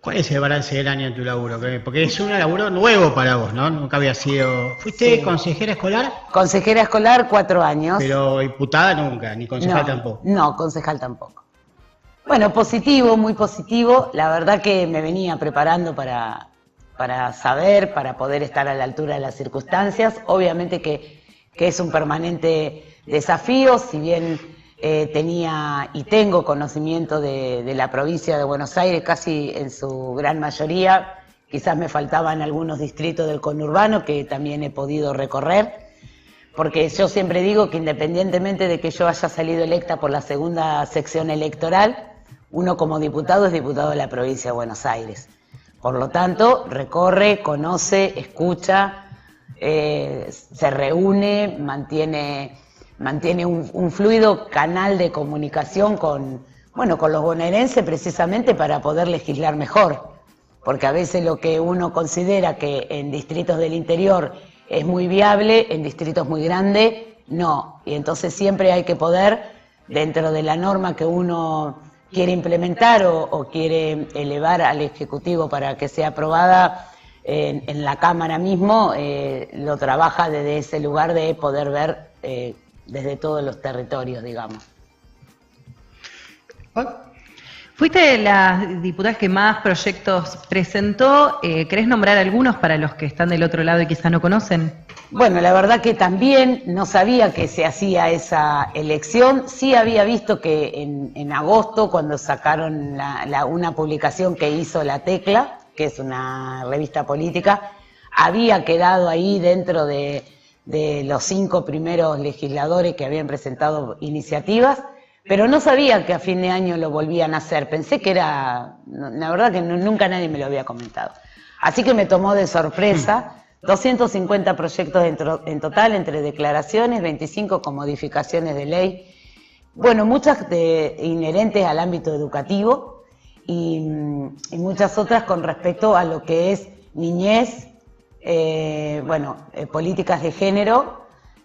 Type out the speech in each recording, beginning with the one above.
¿Cuál es el balance del año en tu laburo? Porque es un laburo nuevo para vos, ¿no? Nunca había sido... ¿Fuiste Sí. consejera escolar? Consejera escolar, 4 años. Pero diputada nunca, ni concejal No, tampoco. no, concejal tampoco. Bueno, positivo, muy positivo. La verdad que me venía preparando para saber, para poder estar a la altura de las circunstancias. Obviamente que es un permanente desafío, si bien tenía y tengo conocimiento de la provincia de Buenos Aires casi en su gran mayoría. Quizás me faltaban algunos distritos del conurbano que también he podido recorrer. Porque yo siempre digo que independientemente de que yo haya salido electa por la segunda sección electoral, uno como diputado es diputado de la provincia de Buenos Aires. Por lo tanto, recorre, conoce, escucha, se reúne, mantiene un fluido canal de comunicación con los bonaerenses precisamente para poder legislar mejor. Porque a veces lo que uno considera que en distritos del interior es muy viable, en distritos muy grandes, no. Y entonces siempre hay que poder, dentro de la norma que uno quiere implementar o quiere elevar al Ejecutivo para que sea aprobada en la Cámara mismo, lo trabaja desde ese lugar de poder ver desde todos los territorios, digamos. Fuiste de las diputadas que más proyectos presentó. ¿Querés nombrar algunos para los que están del otro lado y quizá no conocen? Bueno, la verdad que también no sabía que se hacía esa elección. Sí había visto que en agosto, cuando sacaron una publicación que hizo La Tecla, que es una revista política, había quedado ahí dentro de los 5 primeros legisladores que habían presentado iniciativas. Pero no sabía que a fin de año lo volvían a hacer. Pensé que era... La verdad que nunca nadie me lo había comentado. Así que me tomó de sorpresa. 250 proyectos en total, entre declaraciones, 25 con modificaciones de ley. Bueno, muchas inherentes al ámbito educativo y muchas otras con respecto a lo que es niñez, políticas de género,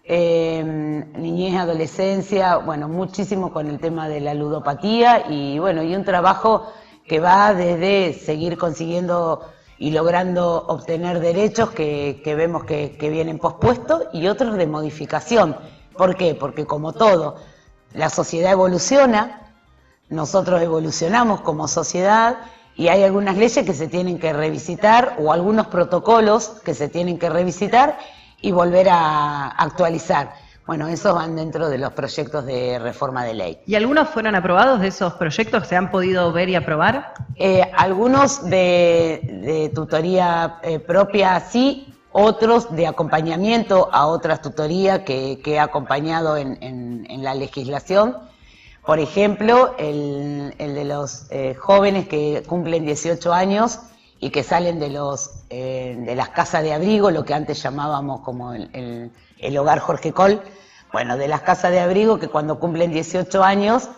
niñez, adolescencia, bueno, muchísimo con el tema de la ludopatía y un trabajo que va desde seguir consiguiendo y logrando obtener derechos que vemos que vienen pospuestos y otros de modificación. ¿Por qué? Porque como todo, la sociedad evoluciona, nosotros evolucionamos como sociedad y hay algunas leyes que se tienen que revisitar o algunos protocolos que se tienen que revisitar y volver a actualizar. Bueno, esos van dentro de los proyectos de reforma de ley. ¿Y algunos fueron aprobados de esos proyectos? ¿Se han podido ver y aprobar? Algunos de tutoría propia sí, otros de acompañamiento a otras tutorías que he acompañado en la legislación. Por ejemplo, el de los jóvenes que cumplen 18 años y que salen de las casas de abrigo, lo que antes llamábamos como el hogar Jorge Coll, de las casas de abrigo que cuando cumplen 18 años,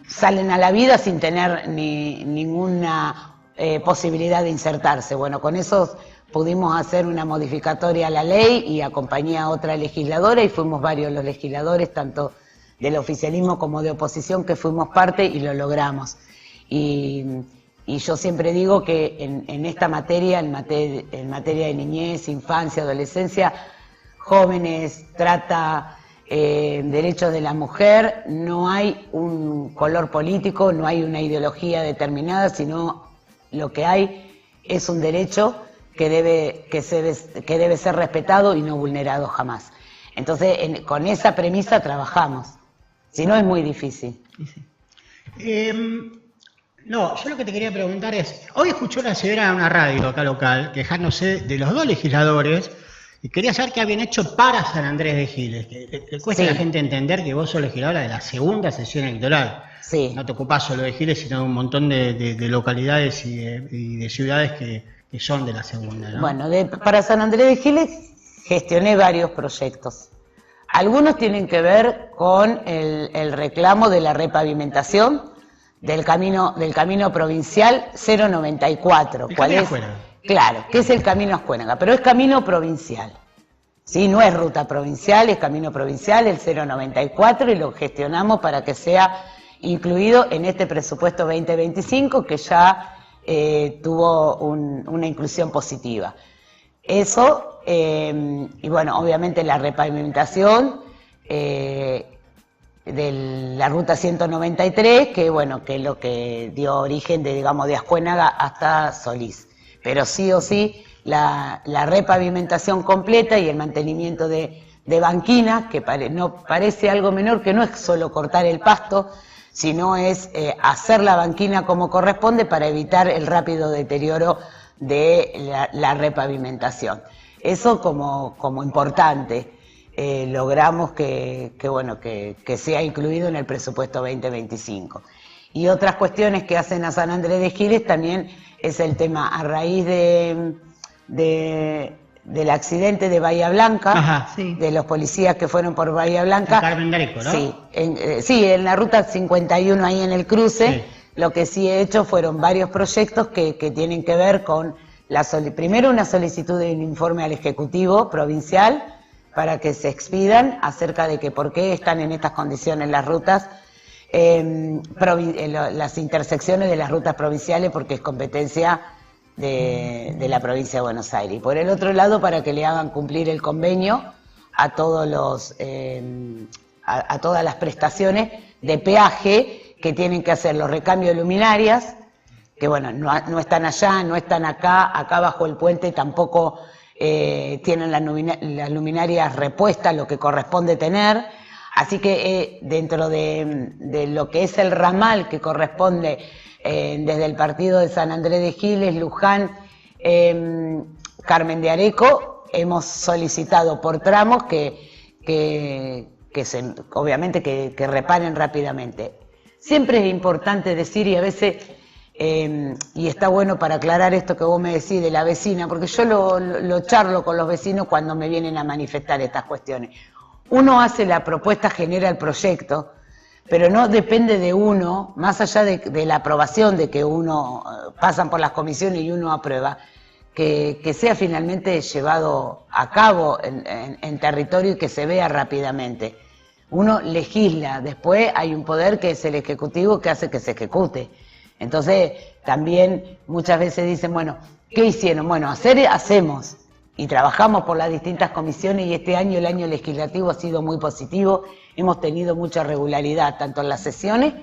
salen a la vida sin tener ninguna posibilidad de insertarse. Bueno, con eso pudimos hacer una modificatoria a la ley y acompañé a otra legisladora y fuimos varios los legisladores, tanto del oficialismo como de oposición, que fuimos parte y lo logramos. Y yo siempre digo que en esta materia, en materia de niñez, infancia, adolescencia, jóvenes, trata, derechos de la mujer, no hay un color político, no hay una ideología determinada, sino lo que hay es un derecho que debe ser respetado y no vulnerado jamás. Entonces, con esa premisa trabajamos, si no es muy difícil. No, yo lo que te quería preguntar es, hoy escuché una señora en una radio acá local quejándose de los 2 legisladores y quería saber qué habían hecho para San Andrés de Giles. Que cuesta a la gente entender que vos sos legisladora de la segunda sesión electoral. Sí. No te ocupás solo de Giles, sino de un montón de localidades y de ciudades que son de la segunda, ¿no? Bueno, para San Andrés de Giles gestioné varios proyectos. Algunos tienen que ver con el reclamo de la repavimentación del camino provincial 094. ¿El ¿Cuál camino es? Ascuénaga? Claro, que es el camino Ascuénaga, pero es camino provincial. ¿Sí? No es ruta provincial, es camino provincial, el 094, y lo gestionamos para que sea incluido en este presupuesto 2025 que ya tuvo una inclusión positiva. Eso, y bueno, obviamente la repavimentación de la ruta 193, que bueno, que es lo que dio origen de, digamos, de Ascuénaga hasta Solís. Pero sí o sí, la repavimentación completa y el mantenimiento de banquinas, que no parece algo menor, que no es solo cortar el pasto, sino es hacer la banquina como corresponde para evitar el rápido deterioro de la repavimentación. Eso como importante, logramos que sea incluido en el presupuesto 2025. Y otras cuestiones que hacen a San Andrés de Giles también es el tema, a raíz del accidente de Bahía Blanca, Ajá, sí. de los policías que fueron por Bahía Blanca. Carmen D'Areco, ¿no? Sí, en la ruta 51, ahí en el cruce, Sí. lo que sí he hecho fueron varios proyectos que tienen que ver con, primero una solicitud de un informe al Ejecutivo Provincial para que se expidan acerca de que por qué están en estas condiciones las rutas, las intersecciones de las rutas provinciales, porque es competencia de la provincia de Buenos Aires. Y por el otro lado, para que le hagan cumplir el convenio a todas las prestaciones de peaje que tienen que hacer los recambios de luminarias, que bueno, no están allá, no están acá bajo el puente tampoco tienen las luminarias repuestas, lo que corresponde tener. Así que dentro de lo que es el ramal que corresponde desde el partido de San Andrés de Giles, Luján, Carmen D'Areco, hemos solicitado por tramos obviamente que reparen rápidamente. Siempre es importante decir, y a veces, y está bueno para aclarar esto que vos me decís de la vecina, porque yo lo charlo con los vecinos cuando me vienen a manifestar estas cuestiones. Uno hace la propuesta, genera el proyecto, pero no depende de uno, más allá de la aprobación, de que uno pasan por las comisiones y uno aprueba, que sea finalmente llevado a cabo en territorio y que se vea rápidamente. Uno legisla, después hay un poder que es el Ejecutivo que hace que se ejecute. Entonces también muchas veces dicen, bueno, ¿qué hicieron? Bueno, hacemos. Y trabajamos por las distintas comisiones y este año, el año legislativo, ha sido muy positivo. Hemos tenido mucha regularidad, tanto en las sesiones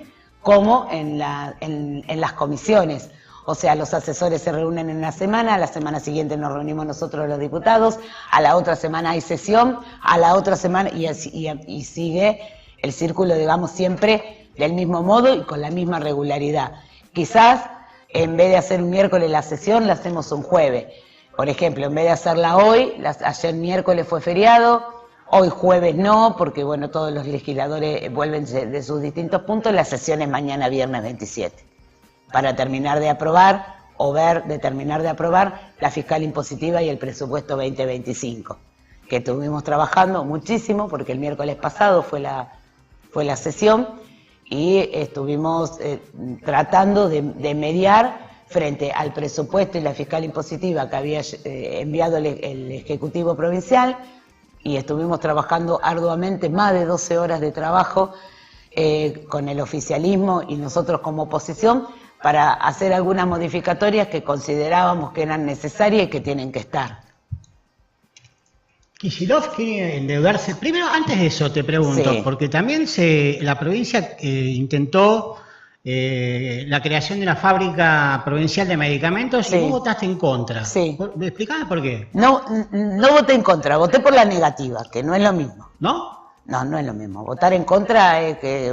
como en las comisiones. O sea, los asesores se reúnen en una semana, a la semana siguiente nos reunimos nosotros los diputados, a la otra semana hay sesión, a la otra semana, y sigue el círculo, digamos, siempre del mismo modo y con la misma regularidad. Quizás, en vez de hacer un miércoles la sesión, la hacemos un jueves. Por ejemplo, en vez de hacerla hoy, ayer miércoles fue feriado, hoy jueves no, porque bueno, todos los legisladores vuelven de sus distintos puntos, la sesión es mañana viernes 27, para terminar de aprobar terminar de aprobar la fiscal impositiva y el presupuesto 2025, que estuvimos trabajando muchísimo, porque el miércoles pasado fue la sesión, y estuvimos tratando de mediar frente al presupuesto y la fiscal impositiva que había enviado el Ejecutivo Provincial, y estuvimos trabajando arduamente, más de 12 horas de trabajo con el oficialismo y nosotros como oposición, para hacer algunas modificatorias que considerábamos que eran necesarias y que tienen que estar. Kicillof quiere endeudarse. Primero, antes de eso te pregunto, Sí. porque también la provincia intentó la creación de una fábrica provincial de medicamentos, Sí. y vos votaste en contra. Sí. ¿Me explicás por qué? No voté en contra, voté por la negativa, que no es lo mismo. ¿No? No es lo mismo. Votar en contra es que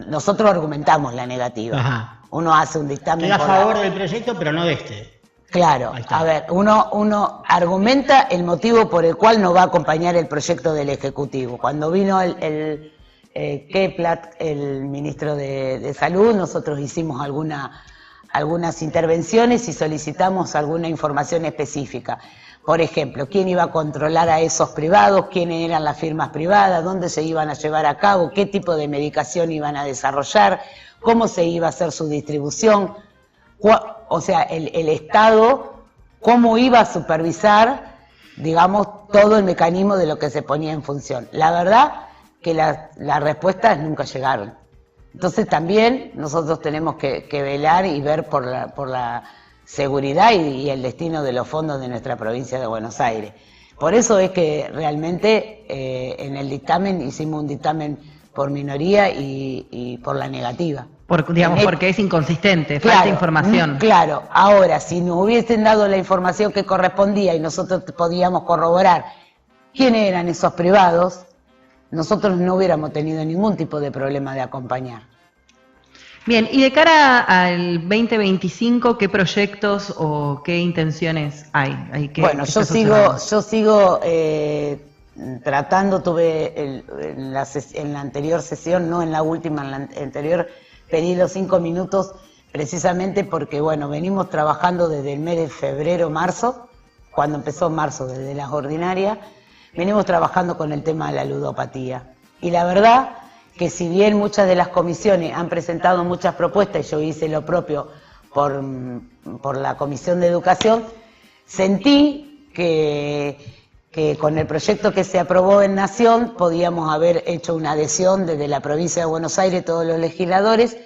nosotros argumentamos la negativa. Ajá. Uno hace un dictamen Estoy a por la- favor del proyecto, pero no de este. Claro, Ahí está. a ver, uno argumenta el motivo por el cual no va a acompañar el proyecto del Ejecutivo. Cuando vino el Keplat, el ministro de Salud, nosotros hicimos algunas intervenciones y solicitamos alguna información específica. Por ejemplo, quién iba a controlar a esos privados, quiénes eran las firmas privadas, dónde se iban a llevar a cabo, qué tipo de medicación iban a desarrollar, cómo se iba a hacer su distribución. O sea, el Estado, cómo iba a supervisar, digamos, todo el mecanismo de lo que se ponía en función. La verdad que las respuestas nunca llegaron. Entonces también nosotros tenemos que velar y ver por la seguridad y el destino de los fondos de nuestra provincia de Buenos Aires. Por eso es que realmente en el dictamen hicimos un dictamen por minoría y por la negativa. Porque es inconsistente, falta información. Claro, ahora si nos hubiesen dado la información que correspondía y nosotros podíamos corroborar quiénes eran esos privados, nosotros no hubiéramos tenido ningún tipo de problema de acompañar. Bien, y de cara al 2025, ¿qué proyectos o qué intenciones hay? Bueno, yo sigo tratando, tuve en la anterior sesión, no en la última, en la anterior, pedí los 5 minutos precisamente porque, bueno, venimos trabajando desde el mes de febrero, marzo, cuando empezó marzo, desde las ordinarias, venimos trabajando con el tema de la ludopatía. Y la verdad que si bien muchas de las comisiones han presentado muchas propuestas, y yo hice lo propio por la Comisión de Educación, sentí que con el proyecto que se aprobó en Nación podíamos haber hecho una adhesión desde la provincia de Buenos Aires, todos los legisladores,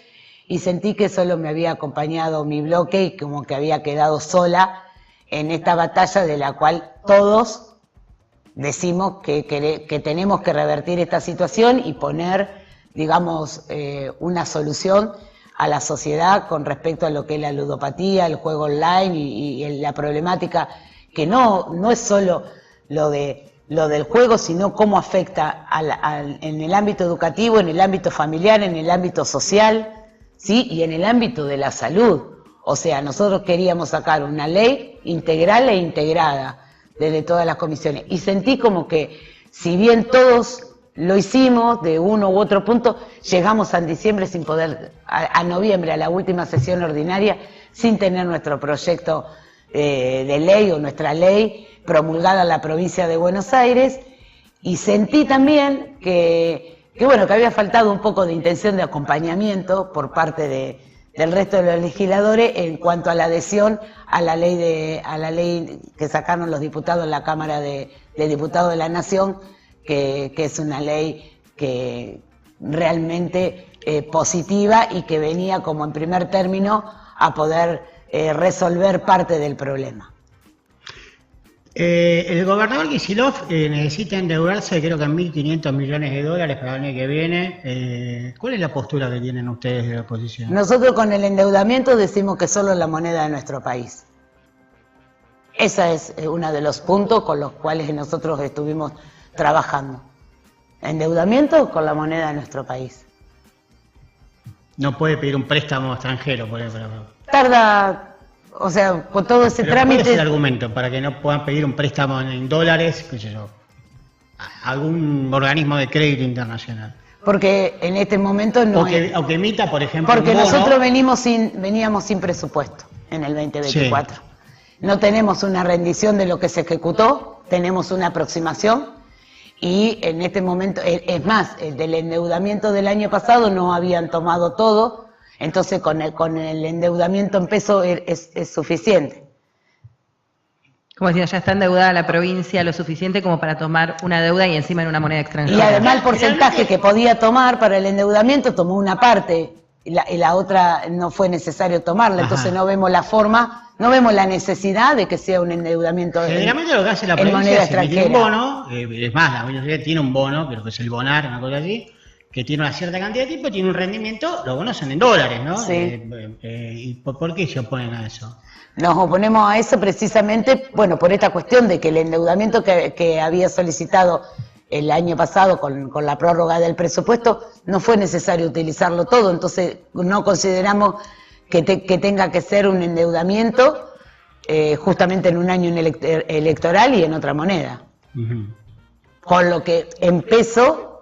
y sentí que solo me había acompañado mi bloque y como que había quedado sola en esta batalla de la cual todos decimos que tenemos que revertir esta situación y poner, digamos, una solución a la sociedad con respecto a lo que es la ludopatía, el juego online y la problemática que no es solo lo del juego, sino cómo afecta en el ámbito educativo, en el ámbito familiar, en el ámbito social, ¿sí? Y en el ámbito de la salud. O sea, nosotros queríamos sacar una ley integral e integrada desde todas las comisiones. Y sentí como que, si bien todos lo hicimos de uno u otro punto, llegamos a diciembre sin poder, a noviembre, a la última sesión ordinaria, sin tener nuestro proyecto de ley o nuestra ley promulgada en la provincia de Buenos Aires, y sentí también que había faltado un poco de intención de acompañamiento por parte del resto de los legisladores en cuanto a la adhesión a la ley que sacaron los diputados en la Cámara de Diputados de la Nación, que es una ley que realmente positiva y que venía como en primer término a poder resolver parte del problema. El gobernador Kicillof necesita endeudarse, creo que en 1.500 millones de dólares para el año que viene. ¿Cuál es la postura que tienen ustedes de la oposición? Nosotros con el endeudamiento decimos que solo la moneda de nuestro país. Ese es uno de los puntos con los cuales nosotros estuvimos trabajando. Endeudamiento con la moneda de nuestro país. No puede pedir un préstamo extranjero, por ejemplo. Tarda, o sea, con todo ese trámite. ¿Cuál es el argumento para que no puedan pedir un préstamo en dólares, qué sé yo, a algún organismo de crédito internacional? Porque en este momento no. O que emita, por ejemplo, porque un bono. Nosotros veníamos sin presupuesto en el 2024. Sí. No tenemos una rendición de lo que se ejecutó, tenemos una aproximación. Y en este momento, es más, el del endeudamiento del año pasado no habían tomado todo, entonces con el endeudamiento en peso es suficiente. Como decía, ya está endeudada la provincia lo suficiente como para tomar una deuda y encima en una moneda extranjera. Y además el porcentaje que podía tomar para el endeudamiento tomó una parte y la otra no fue necesario tomarla. Ajá. Entonces no vemos la forma, no vemos la necesidad de que sea un endeudamiento generalmente lo que hace la provincia es emitir un bono, es más, la provincia tiene un bono, creo que es el BONAR, una cosa así, que tiene una cierta cantidad de tiempo, tiene un rendimiento, los bonos son en dólares, ¿no? Sí. ¿Y por qué se oponen a eso? Nos oponemos a eso precisamente, bueno, por esta cuestión de que el endeudamiento que había solicitado el año pasado con la prórroga del presupuesto, no fue necesario utilizarlo todo, entonces no consideramos que tenga que ser un endeudamiento justamente en un año electoral y en otra moneda. Uh-huh. Con lo que en peso,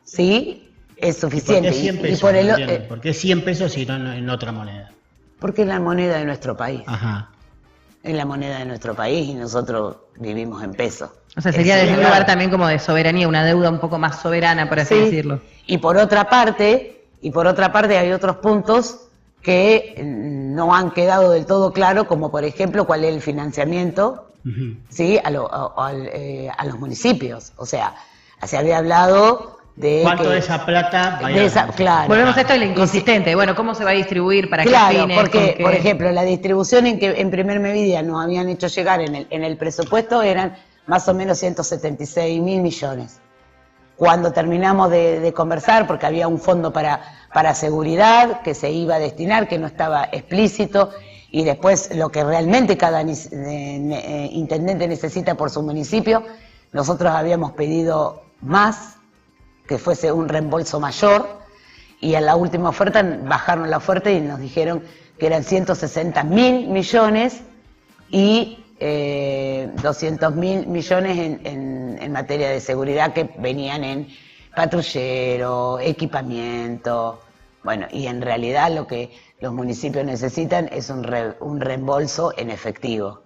sí, es suficiente. ¿Por qué 100 pesos? ¿Por qué 100 pesos y no en otra moneda? Porque es la moneda de nuestro país. Ajá. Es la moneda de nuestro país y nosotros vivimos en peso. O sea, sería desde un lugar también como de soberanía, una deuda un poco más soberana, por así decirlo. Y por otra parte hay otros puntos que no han quedado del todo claros, como por ejemplo cuál es el financiamiento, uh-huh, ¿sí? a los municipios. O sea, se había hablado ¿Cuánto de esa plata vaya claro. Volvemos a esto de lo inconsistente. Bueno, ¿cómo se va a distribuir? ¿Para claro, qué fines? Porque, por ejemplo, la distribución en que en primer medida nos habían hecho llegar en el presupuesto eran más o menos 176.000 millones. Cuando terminamos de conversar, porque había un fondo para seguridad que se iba a destinar, que no estaba explícito, y después lo que realmente cada intendente necesita por su municipio, nosotros habíamos pedido más, que fuese un reembolso mayor, y en la última oferta bajaron la oferta y nos dijeron que eran 160.000 millones y 200.000 millones en materia de seguridad que venían en patrullero, equipamiento. Bueno, y en realidad lo que los municipios necesitan es un reembolso en efectivo,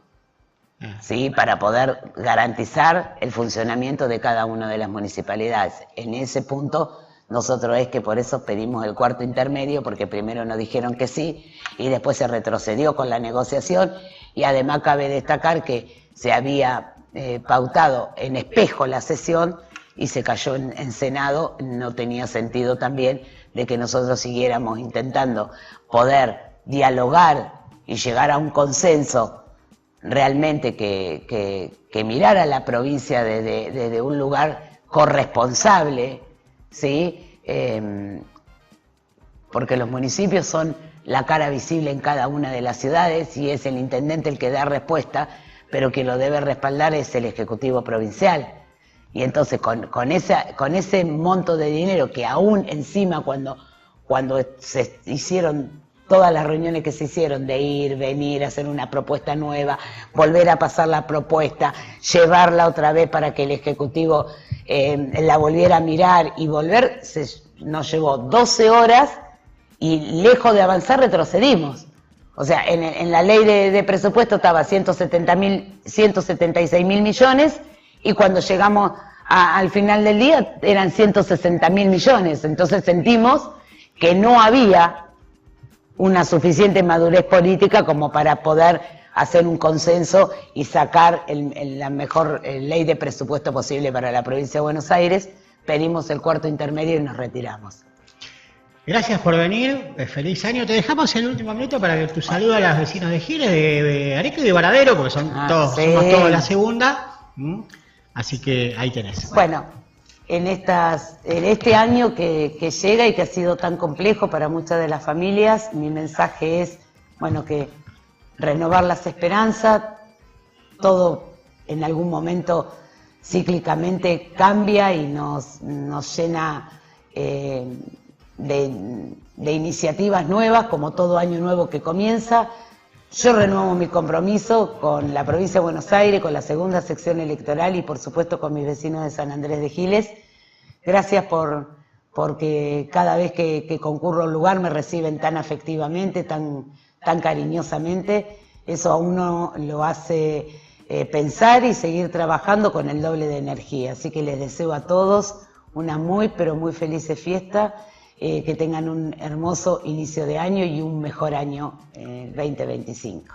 ¿sí? Para poder garantizar el funcionamiento de cada una de las municipalidades. En ese punto nosotros es que por eso pedimos el cuarto intermedio, porque primero nos dijeron que sí y después se retrocedió con la negociación, y además cabe destacar que se había pautado en espejo la sesión y se cayó en Senado. No tenía sentido también de que nosotros siguiéramos intentando poder dialogar y llegar a un consenso realmente que mirara a la provincia desde un lugar corresponsable, ¿sí? Porque los municipios son la cara visible en cada una de las ciudades y es el intendente el que da respuesta, pero quien lo debe respaldar es el Ejecutivo Provincial. Y entonces con ese monto de dinero que aún encima cuando se hicieron todas las reuniones que se hicieron de ir, venir, hacer una propuesta nueva, volver a pasar la propuesta, llevarla otra vez para que el Ejecutivo la volviera a mirar y volver, nos llevó 12 horas y lejos de avanzar retrocedimos. O sea, en la ley de presupuesto estaba 176.000 millones y cuando llegamos al final del día eran 160.000 millones. Entonces sentimos que no había una suficiente madurez política como para poder hacer un consenso y sacar la mejor ley de presupuesto posible para la provincia de Buenos Aires. Pedimos el cuarto intermedio y nos retiramos. Gracias por venir, feliz año. Te dejamos el último minuto para que tu saludo a los vecinos de Giles, de Areco y de Varadero, porque somos todos la segunda. Así que ahí tenés. Bueno, en este año que llega y que ha sido tan complejo para muchas de las familias, mi mensaje es, bueno, que renovar las esperanzas. Todo en algún momento cíclicamente cambia y nos llena de iniciativas nuevas, como todo año nuevo que comienza. Yo renuevo mi compromiso con la provincia de Buenos Aires, con la segunda sección electoral y por supuesto con mis vecinos de San Andrés de Giles. Gracias porque cada vez que concurro a un lugar me reciben tan afectivamente, tan cariñosamente. Eso a uno lo hace pensar y seguir trabajando con el doble de energía. Así que les deseo a todos una muy pero muy feliz fiesta. Que tengan un hermoso inicio de año y un mejor año 2025.